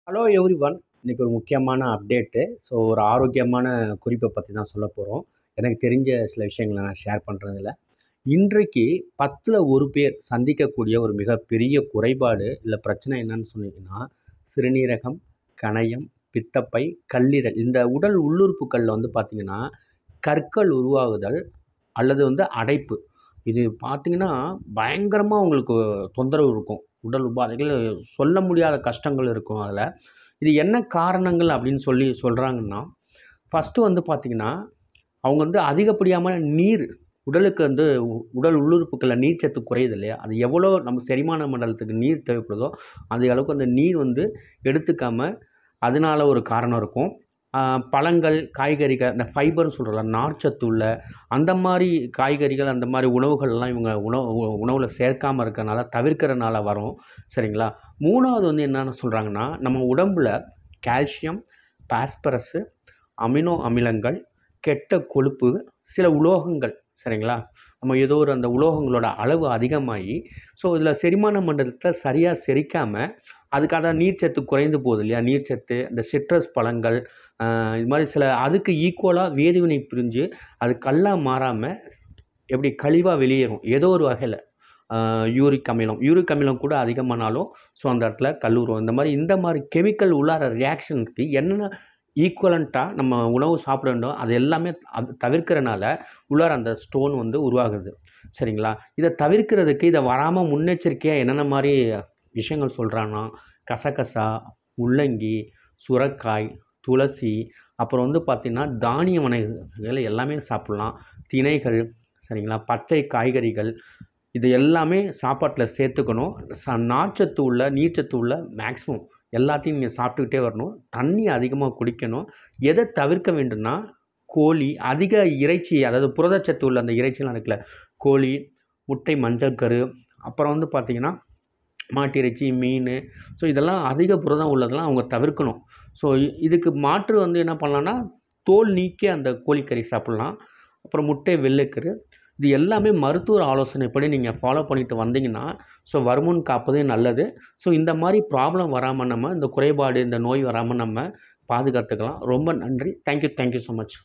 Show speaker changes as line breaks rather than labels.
Hello everyone. இன்னைக்கு ஒரு முக்கியமான அப்டேட்டு. ஸோ ஒரு ஆரோக்கியமான குறிப்பை பற்றி தான் சொல்ல போகிறோம். எனக்கு தெரிஞ்ச சில விஷயங்களை நான் ஷேர் பண்ணுறதில்ல. இன்றைக்கு 10ல் 1 பேர் சந்திக்கக்கூடிய ஒரு மிகப்பெரிய குறைபாடு இல்லை பிரச்சனை என்னன்னு சொன்னீங்கன்னா, சிறுநீரகம், கணையம், பித்தப்பை, கல்லீரல் இந்த உடல் உள்ளுறுப்புகளில் வந்து பார்த்திங்கன்னா கற்கள் உருவாகுதல் அல்லது வந்து அடைப்பு. இது பார்த்தீங்கன்னா பயங்கரமாக உங்களுக்கு தொந்தரவு இருக்கும். உடல் உபாதைகள் சொல்ல முடியாத கஷ்டங்கள் இருக்கும் அதில். இது என்ன காரணங்கள் அப்படின்னு சொல்கிறாங்கன்னா, ஃபஸ்ட்டு வந்து பார்த்திங்கன்னா, அவங்க வந்து அதிகப்படியான நீர் உடலுக்கு வந்து உடல் உள்ளுறுப்புகளில் நீர் சத்து குறையுது இல்லையா? அது எவ்வளோ நம்ம செரிமான மண்டலத்துக்கு நீர் தேவைப்படுதோ, அந்த அளவுக்கு அந்த நீர் வந்து எடுத்துக்காமல் அதனால ஒரு காரணம் இருக்கும். பழங்கள், காய்கறிகள் இந்த ஃபைபர்னு சொல்கிறோம்ல, நார்ச்சத்து உள்ள அந்த மாதிரி காய்கறிகள், அந்த மாதிரி உணவுகள்லாம் இவங்க உணவில் சேர்க்காமல் இருக்கிறனால தவிர்க்கிறனால வரும். சரிங்களா? 3வது வந்து என்னென்னு சொல்கிறாங்கன்னா, நம்ம உடம்பில் கால்சியம், பாஸ்பரஸு, அமினோ அமிலங்கள், கெட்ட கொழுப்பு, சில உலோகங்கள் சரிங்களா? நம்ம ஏதோ ஒரு அந்த உலோகங்களோட அளவு அதிகமாகி ஸோ இதில் செரிமான மண்டலத்தில் சரியாக செரிக்காமல் அதுக்கான நீர்ச்சத்து குறைந்து போகுது இல்லையா? நீர்ச்சத்து, இந்த சிட்ரஸ் பழங்கள், இது மாதிரி சில அதுக்கு ஈக்குவலாக வேதிவினை புரிஞ்சு அது கல்லாக மாறாமல் எப்படி கழிவாக வெளியேறும் ஏதோ ஒரு வகையில். யூரிக் அமிலம் கூட அதிகமானாலும் ஸோ அந்த இடத்துல கல்லூரும். இந்த மாதிரி கெமிக்கல் உள்ளார ரியாக்ஷனுக்கு என்னென்ன ஈக்குவலண்ட்டாக நம்ம உணவு சாப்பிட வேண்டும் அது எல்லாமே அது தவிர்க்கிறனால உள்ளார அந்த ஸ்டோன் வந்து உருவாகுது. சரிங்களா? இதை தவிர்க்கிறதுக்கு இதை வராமல் முன்னெச்சரிக்கையாக என்னென்ன மாதிரி விஷயங்கள் சொல்கிறான்னா, கசகசா, முள்ளங்கி, சுரக்காய், துளசி, அப்புறம் வந்து பார்த்திங்கன்னா தானிய வகைகள் எல்லாமே சாப்பிட்லாம். திணைகள் சரிங்களா? பச்சை காய்கறிகள் இது எல்லாமே சாப்பாட்டில் சேர்த்துக்கணும். நார்ச்சத்து உள்ள, நீர்ச்சத்து உள்ள மேக்ஸிமம் எல்லாத்தையும் நீங்கள் சாப்பிட்டுக்கிட்டே வரணும். தண்ணி அதிகமாக குடிக்கணும். எதை தவிர்க்க வேண்டும்னா, கோழி, அதிக இறைச்சி, அதாவது புரதச்சத்து உள்ள அந்த இறைச்சிலாம் இருக்குல்ல, கோழி, முட்டை மஞ்சள் கரு, அப்புறம் வந்து பார்த்திங்கன்னா மாட்டு இறைச்சி, மீன், ஸோ இதெல்லாம் அதிக புரதம் உள்ளதெல்லாம் அவங்க தவிர்க்கணும். ஸோ இதுக்கு மாற்று வந்து என்ன பண்ணலான்னா, தோல் நீக்கி அந்த கோழிக்கறி சாப்பிட்லாம். அப்புறம் முட்டை, வெள்ளைக்கரு இது எல்லாமே மருத்துவர் ஆலோசனைப்படி நீங்கள் ஃபாலோ பண்ணிட்டு வந்தீங்கன்னா, ஸோ வருமுன் காப்பதே நல்லது. ஸோ இந்த மாதிரி ப்ராப்ளம் வராமல் நம்ம இந்த குறைபாடு, இந்த நோய் வராமல் நம்ம பாதுகாத்துக்கலாம். ரொம்ப நன்றி. Thank you so much.